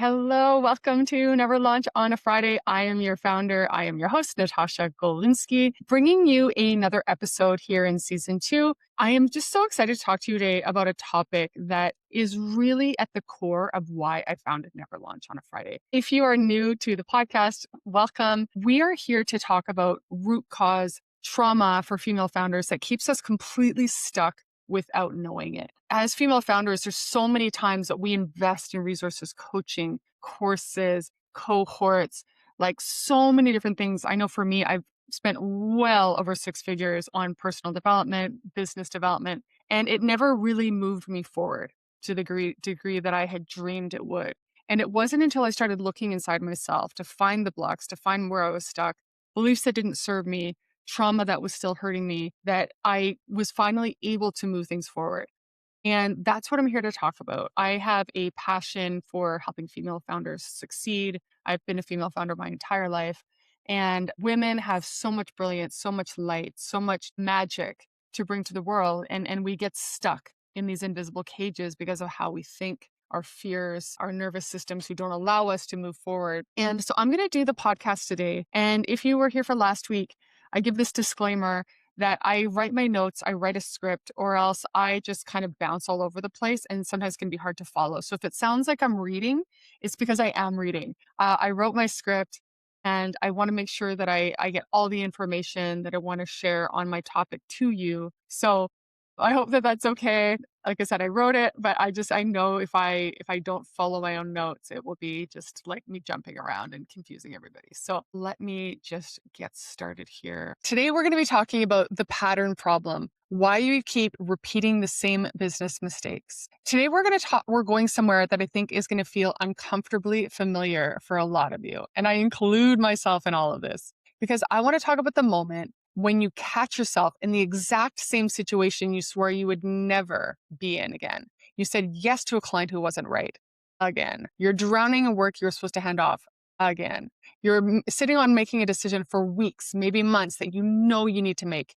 Hello, welcome to Never Launch on a Friday. I am your founder. I am your host, Natasha Golinsky, bringing you another episode here in season 2. I am just so excited to talk to you today about a topic that is really at the core of why I founded Never Launch on a Friday. If you are new to the podcast, welcome. We are here to talk about root cause trauma for female founders that keeps us completely stuck without knowing it. As female founders, there's so many times that we invest in resources, coaching, courses, cohorts, like so many different things. I know for me, I've spent well over 6 figures on personal development, business development, and it never really moved me forward to the degree that I had dreamed it would. And it wasn't until I started looking inside myself to find the blocks, to find where I was stuck, beliefs that didn't serve me, trauma that was still hurting me, that I was finally able to move things forward. And that's what I'm here to talk about. I have a passion for helping female founders succeed. I've been a female founder my entire life. And women have so much brilliance, so much light, so much magic to bring to the world. And we get stuck in these invisible cages because of how we think, our fears, our nervous systems who don't allow us to move forward. And so I'm going to do the podcast today. And if you were here for last week, I give this disclaimer that I write my notes, I write a script, or else I just kind of bounce all over the place and sometimes can be hard to follow. So if it sounds like I'm reading, it's because I am reading. I wrote my script and I want to make sure that I get all the information that I want to share on my topic to you. So I hope that that's okay. Like I said, I wrote it, but I know if I don't follow my own notes, it will be just like me jumping around and confusing everybody. So let me just get started here. Today, we're going to be talking about the pattern problem, why you keep repeating the same business mistakes. Today, we're going somewhere that I think is going to feel uncomfortably familiar for a lot of you. And I include myself in all of this because I want to talk about the moment when you catch yourself in the exact same situation you swore you would never be in again. You said yes to a client who wasn't right again. You're drowning in work you were supposed to hand off again. You're sitting on making a decision for weeks, maybe months that you know you need to make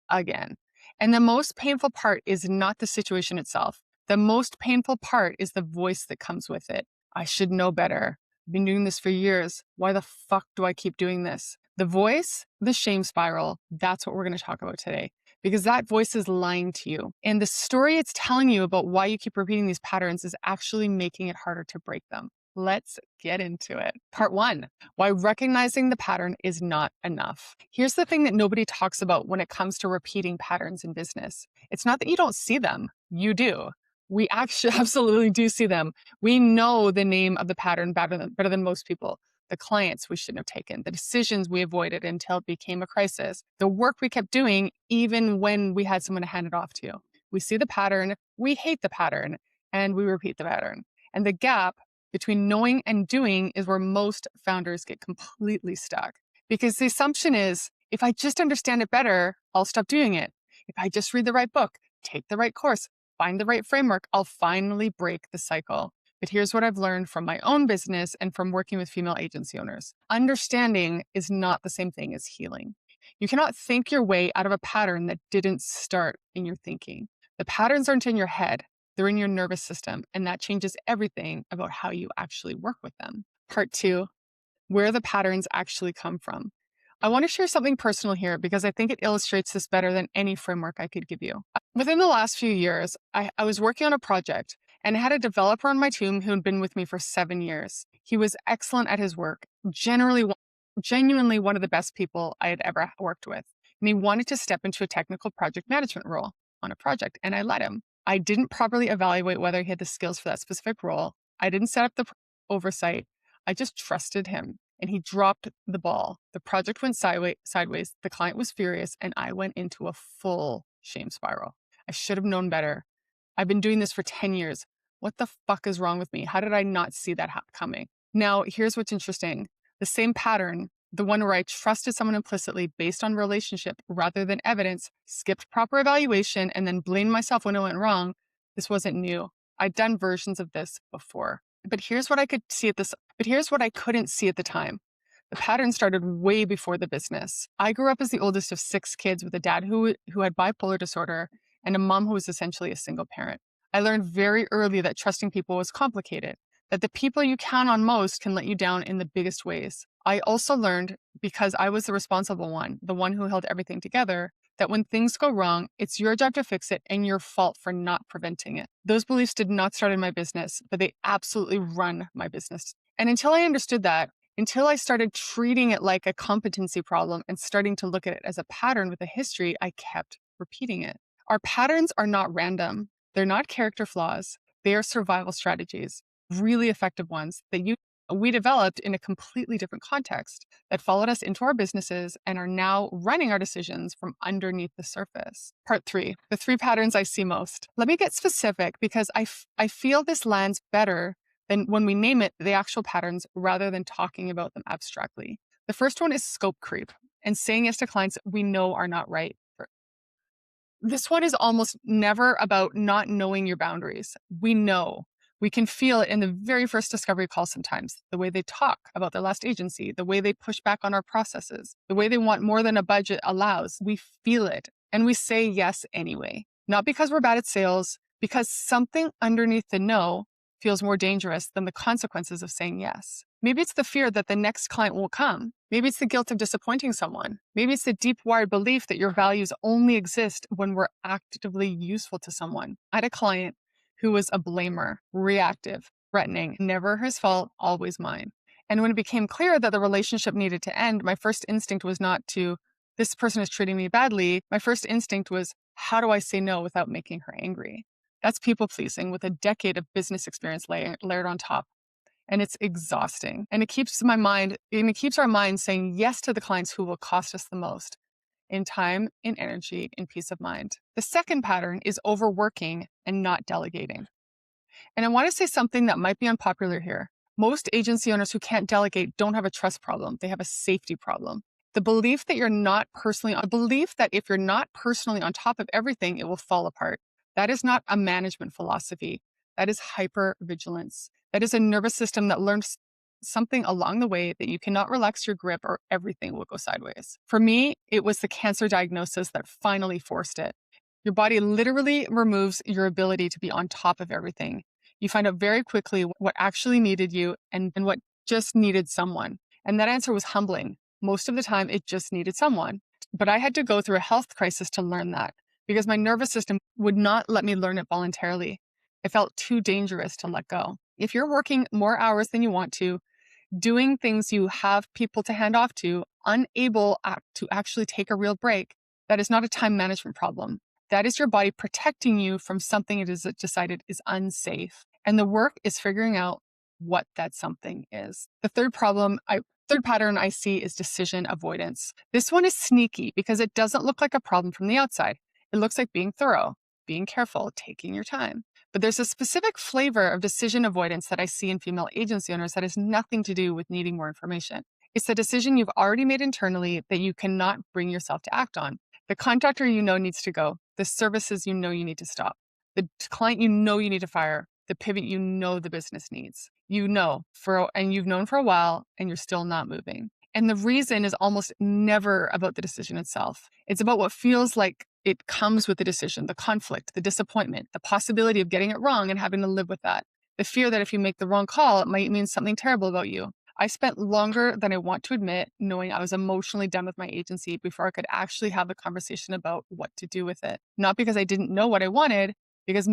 again. And the most painful part is not the situation itself. The most painful part is the voice that comes with it. I should know better. I've been doing this for years. Why the fuck do I keep doing this? The voice, the shame spiral, that's what we're going to talk about today because that voice is lying to you. And the story it's telling you about why you keep repeating these patterns is actually making it harder to break them. Let's get into it. Part 1, why recognizing the pattern is not enough. Here's the thing that nobody talks about when it comes to repeating patterns in business. It's not that you don't see them. You do. We actually absolutely do see them. We know the name of the pattern better than most people. The clients we shouldn't have taken, the decisions we avoided until it became a crisis, the work we kept doing even when we had someone to hand it off to. We see the pattern, we hate the pattern, and we repeat the pattern. And the gap between knowing and doing is where most founders get completely stuck. Because the assumption is, if I just understand it better, I'll stop doing it. If I just read the right book, take the right course, find the right framework, I'll finally break the cycle. But here's what I've learned from my own business and from working with female agency owners. Understanding is not the same thing as healing. You cannot think your way out of a pattern that didn't start in your thinking. The patterns aren't in your head, they're in your nervous system, and that changes everything about how you actually work with them. Part 2, where the patterns actually come from. I want to share something personal here because I think it illustrates this better than any framework I could give you. Within the last few years, I was working on a project and I had a developer on my team who had been with me for 7 years. He was excellent at his work, genuinely one of the best people I had ever worked with. And he wanted to step into a technical project management role on a project, and I let him. I didn't properly evaluate whether he had the skills for that specific role. I didn't set up the oversight. I just trusted him, and he dropped the ball. The project went sideways. The client was furious, and I went into a full shame spiral. I should have known better. I've been doing this for 10 years. What the fuck is wrong with me? How did I not see that coming? Now, here's what's interesting. The same pattern, the one where I trusted someone implicitly based on relationship rather than evidence, skipped proper evaluation, and then blamed myself when it went wrong, this wasn't new. I'd done versions of this before. But here's what I couldn't see at the time. The pattern started way before the business. I grew up as the oldest of 6 kids with a dad who had bipolar disorder and a mom who was essentially a single parent. I learned very early that trusting people was complicated. that the people you count on most can let you down in the biggest ways. I also learned, because I was the responsible one, the one who held everything together, that when things go wrong, it's your job to fix it and your fault for not preventing it. Those beliefs did not start in my business, but they absolutely run my business. And until I understood that, until I started treating it like a competency problem and starting to look at it as a pattern with a history, I kept repeating it. Our patterns are not random. They're not character flaws. They are survival strategies, really effective ones that we developed in a completely different context that followed us into our businesses and are now running our decisions from underneath the surface. Part 3, the 3 patterns I see most. Let me get specific because I feel this lands better than when we name it the actual patterns rather than talking about them abstractly. The first one is scope creep and saying yes to clients we know are not right. This one is almost never about not knowing your boundaries. We know. We can feel it in the very first discovery call sometimes. The way they talk about their last agency, the way they push back on our processes, the way they want more than a budget allows. We feel it and we say yes anyway. Not because we're bad at sales, because something underneath the no feels more dangerous than the consequences of saying yes. Maybe it's the fear that the next client won't come. Maybe it's the guilt of disappointing someone. Maybe it's the deep-wired belief that your values only exist when we're actively useful to someone. I had a client who was a blamer, reactive, threatening, never his fault, always mine. And when it became clear that the relationship needed to end, my first instinct was not to, this person is treating me badly. My first instinct was, how do I say no without making her angry? That's people pleasing with a decade of business experience layered on top. And it's exhausting. And it keeps our mind saying yes to the clients who will cost us the most in time, in energy, in peace of mind. The second pattern is overworking and not delegating. And I want to say something that might be unpopular here. Most agency owners who can't delegate don't have a trust problem. They have a safety problem. The belief that if you're not personally on top of everything, it will fall apart. That is not a management philosophy. That is hypervigilance. That is a nervous system that learns something along the way that you cannot relax your grip or everything will go sideways. For me, it was the cancer diagnosis that finally forced it. Your body literally removes your ability to be on top of everything. You find out very quickly what actually needed you and what just needed someone. And that answer was humbling. Most of the time, it just needed someone. But I had to go through a health crisis to learn that because my nervous system would not let me learn it voluntarily. It felt too dangerous to let go. If you're working more hours than you want to, doing things you have people to hand off to, unable to actually take a real break, that is not a time management problem. That is your body protecting you from something it is decided is unsafe. And the work is figuring out what that something is. The third pattern I see is decision avoidance. This one is sneaky because it doesn't look like a problem from the outside. It looks like being thorough, being careful, taking your time. But there's a specific flavor of decision avoidance that I see in female agency owners that has nothing to do with needing more information. It's the decision you've already made internally that you cannot bring yourself to act on. The contractor you know needs to go. The services you know you need to stop. The client you know you need to fire. The pivot you know the business needs. You've known for a while and you're still not moving. And the reason is almost never about the decision itself. It's about what feels like it comes with the decision, the conflict, the disappointment, the possibility of getting it wrong and having to live with that. The fear that if you make the wrong call, it might mean something terrible about you. I spent longer than I want to admit knowing I was emotionally done with my agency before I could actually have the conversation about what to do with it. Not because I didn't know what I wanted, because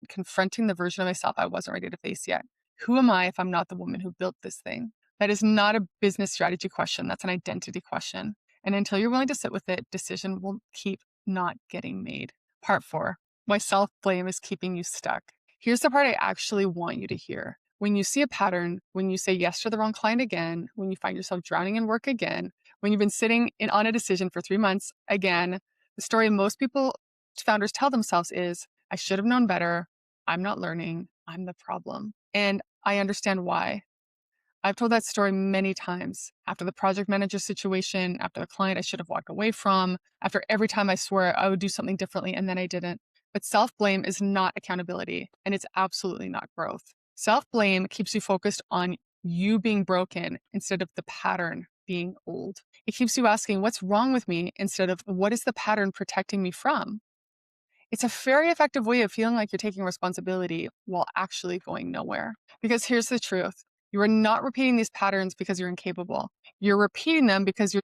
confronting the version of myself I wasn't ready to face yet. Who am I if I'm not the woman who built this thing? That is not a business strategy question. That's an identity question. And until you're willing to sit with it, decision will keep not getting made. Part 4, why self-blame is keeping you stuck. Here's the part I actually want you to hear. When you see a pattern, when you say yes to the wrong client again, when you find yourself drowning in work again, when you've been sitting on a decision for 3 months again, the story most founders tell themselves is, I should have known better. I'm not learning. I'm the problem. And I understand why. I've told that story many times. After the project manager situation, after the client I should have walked away from, after every time I swore I would do something differently and then I didn't. But self-blame is not accountability, and it's absolutely not growth. Self-blame keeps you focused on you being broken instead of the pattern being old. It keeps you asking, what's wrong with me, instead of what is the pattern protecting me from? It's a very effective way of feeling like you're taking responsibility while actually going nowhere. Because here's the truth. You are not repeating these patterns because you're incapable. You're repeating them because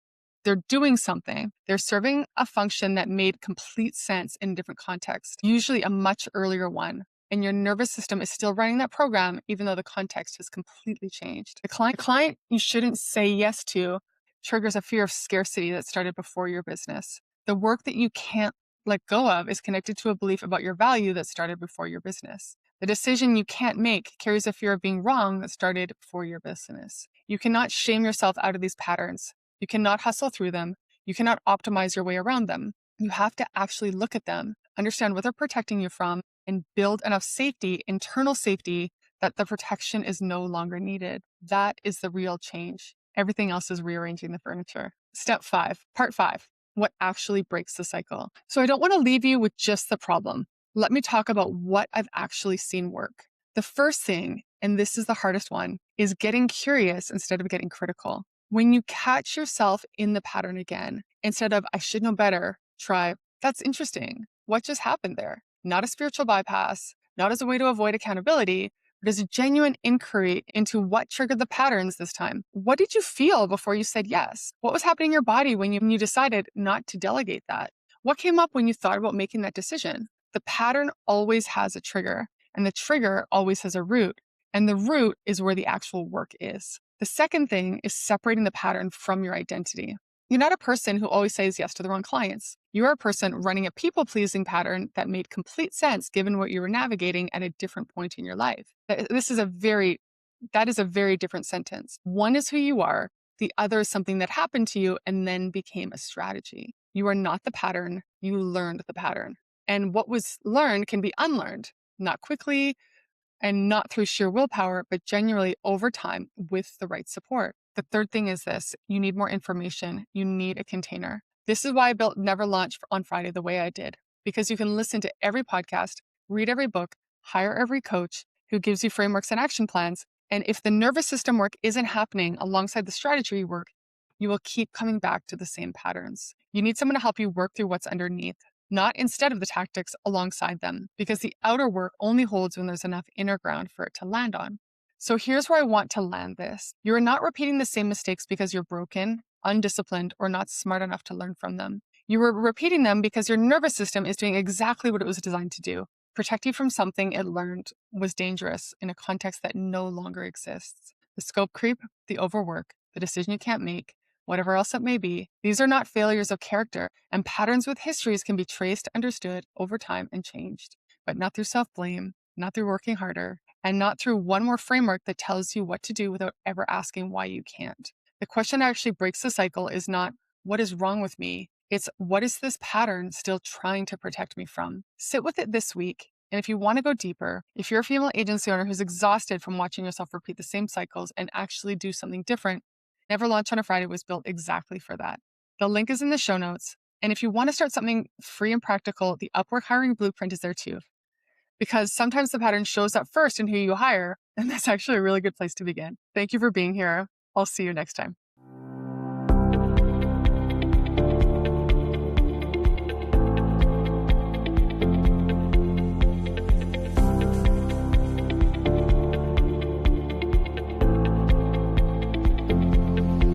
they're doing something. They're serving a function that made complete sense in a different context, usually a much earlier one. And your nervous system is still running that program, even though the context has completely changed. The client you shouldn't say yes to triggers a fear of scarcity that started before your business. The work that you can't let go of is connected to a belief about your value that started before your business. The decision you can't make carries a fear of being wrong that started before your business. You cannot shame yourself out of these patterns. You cannot hustle through them. You cannot optimize your way around them. You have to actually look at them, understand what they're protecting you from, and build enough safety, internal safety, that the protection is no longer needed. That is the real change. Everything else is rearranging the furniture. Step 5, part 5. What actually breaks the cycle. So I don't want to leave you with just the problem. Let me talk about what I've actually seen work. The first thing, and this is the hardest one, is getting curious instead of getting critical. When you catch yourself in the pattern again, instead of, I should know better, try, that's interesting. What just happened there? Not a spiritual bypass, not as a way to avoid accountability, but as a genuine inquiry into what triggered the patterns this time. What did you feel before you said yes? What was happening in your body when you decided not to delegate that? What came up when you thought about making that decision? The pattern always has a trigger, and the trigger always has a root, and the root is where the actual work is. The second thing is separating the pattern from your identity. You're not a person who always says yes to the wrong clients. You are a person running a people-pleasing pattern that made complete sense given what you were navigating at a different point in your life. That is a very different sentence. One is who you are. The other is something that happened to you and then became a strategy. You are not the pattern. You learned the pattern. And what was learned can be unlearned, not quickly, and not through sheer willpower, but genuinely over time with the right support. The third thing is this: you need more information. You need a container. This is why I built Never Launch on Friday the way I did, because you can listen to every podcast, read every book, hire every coach who gives you frameworks and action plans. And if the nervous system work isn't happening alongside the strategy work, you will keep coming back to the same patterns. You need someone to help you work through what's underneath, not instead of the tactics alongside them, because the outer work only holds when there's enough inner ground for it to land on. So here's where I want to land this. You are not repeating the same mistakes because you're broken, undisciplined, or not smart enough to learn from them. You are repeating them because your nervous system is doing exactly what it was designed to do: protect you from something it learned was dangerous in a context that no longer exists. The scope creep, the overwork, the decision you can't make, whatever else it may be, these are not failures of character, and patterns with histories can be traced, understood over time, and changed, but not through self-blame, not through working harder, and not through one more framework that tells you what to do without ever asking why you can't. The question that actually breaks the cycle is not, what is wrong with me? It's, what is this pattern still trying to protect me from? Sit with it this week. And if you want to go deeper, if you're a female agency owner who's exhausted from watching yourself repeat the same cycles and actually do something different, Never Launch on a Friday was built exactly for that. The link is in the show notes. And if you want to start something free and practical, the Upwork hiring blueprint is there too. Because sometimes the pattern shows up first in who you hire, and that's actually a really good place to begin. Thank you for being here. I'll see you next time.